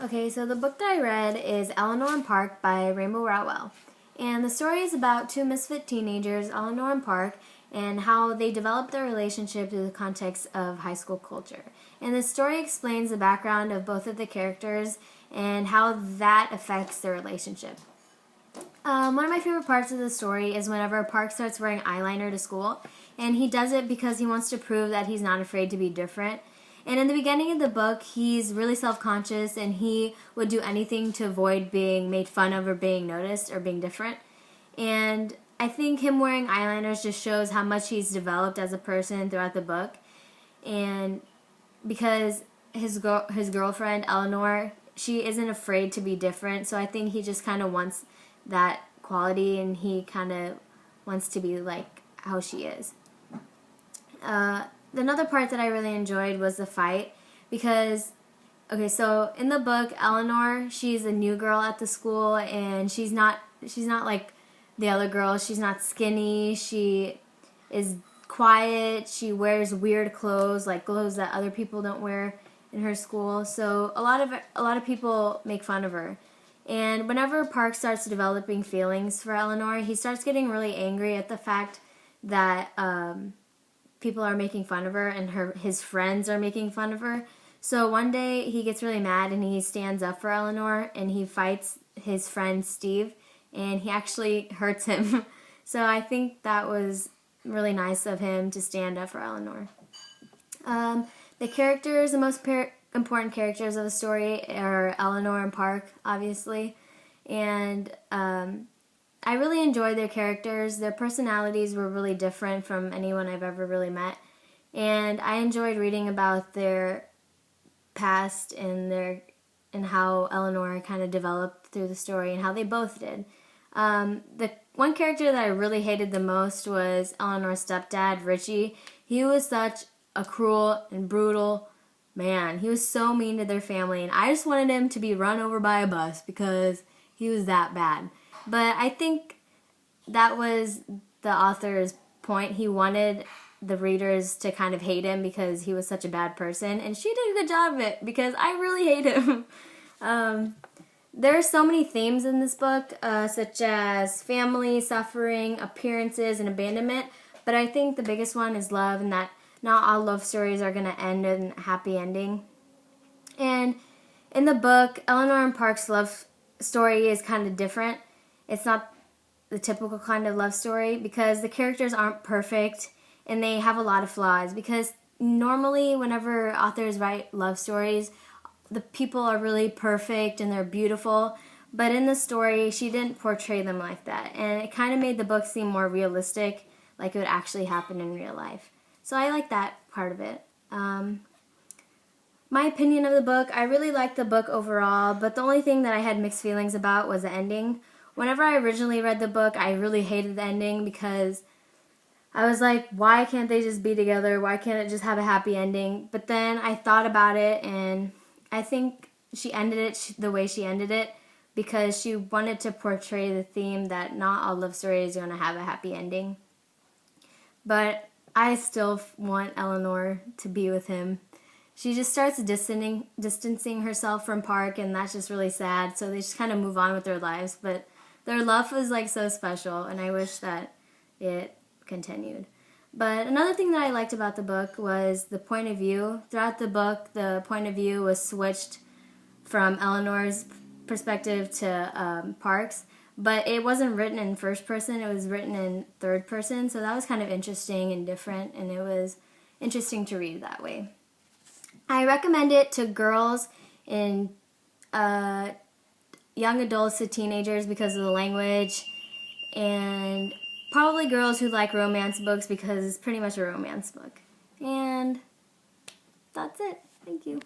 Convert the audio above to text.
Okay, so the book that I read is Eleanor and Park by Rainbow Rowell. And the story is about two misfit teenagers, Eleanor and Park, and how they develop their relationship through the context of high school culture. And the story explains the background of both of the characters and how that affects their relationship. One of my favorite parts of the story is whenever Park starts wearing eyeliner to school, and he does it because he wants to prove that he's not afraid to be different. And in the beginning of the book, he's really self-conscious, and he would do anything to avoid being made fun of or being noticed or being different. And I think him wearing eyeliners just shows how much he's developed as a person throughout the book. And because his girlfriend, Eleanor, she isn't afraid to be different, so I think he just kind of wants that quality, and he kind of wants to be like how she is. Another part that I really enjoyed was the fight, because, okay, so in the book, Eleanor, she's a new girl at the school, and she's not like the other girls. She's not skinny. She is quiet. She wears weird clothes, like clothes that other people don't wear in her school. So a lot of people make fun of her. And whenever Park starts developing feelings for Eleanor, he starts getting really angry at the fact that people are making fun of her, and his friends are making fun of her. So one day he gets really mad, and he stands up for Eleanor, and he fights his friend Steve, and he actually hurts him. So I think that was really nice of him to stand up for Eleanor. The most important characters of the story are Eleanor and Park, obviously. And I really enjoyed their characters. Their personalities were really different from anyone I've ever really met. And I enjoyed reading about their past and how Eleanor kind of developed through the story and how they both did. The one character that I really hated the most was Eleanor's stepdad, Richie. He was such a cruel and brutal man. He was so mean to their family, and I just wanted him to be run over by a bus because he was that bad. But I think that was the author's point. He wanted the readers to kind of hate him because he was such a bad person, and she did a good job of it because I really hate him. There are so many themes in this book, such as family, suffering, appearances, and abandonment, but I think the biggest one is love, and that not all love stories are going to end in a happy ending. And in the book, Eleanor and Park's love story is kind of different. It's not the typical kind of love story because the characters aren't perfect and they have a lot of flaws. Because normally whenever authors write love stories, the people are really perfect and they're beautiful. But in the story, she didn't portray them like that. And it kind of made the book seem more realistic, like it would actually happen in real life. So I like that part of it. My opinion of the book, I really liked the book overall, but the only thing that I had mixed feelings about was the ending. Whenever I originally read the book, I really hated the ending because I was like, why can't they just be together? Why can't it just have a happy ending? But then I thought about it, and I think she ended it the way she ended it because she wanted to portray the theme that not all love stories are going to have a happy ending. But I still want Eleanor to be with him. She just starts distancing herself from Park, and that's just really sad. So they just kind of move on with their lives. But their love was like so special, and I wish that it continued. But another thing that I liked about the book was the point of view. Throughout the book, the point of view was switched from Eleanor's perspective to Park's. But it wasn't written in first person, it was written in third person, so that was kind of interesting and different, and it was interesting to read that way. I recommend it to girls and young adults to teenagers because of the language, and probably girls who like romance books because it's pretty much a romance book. And that's it. Thank you.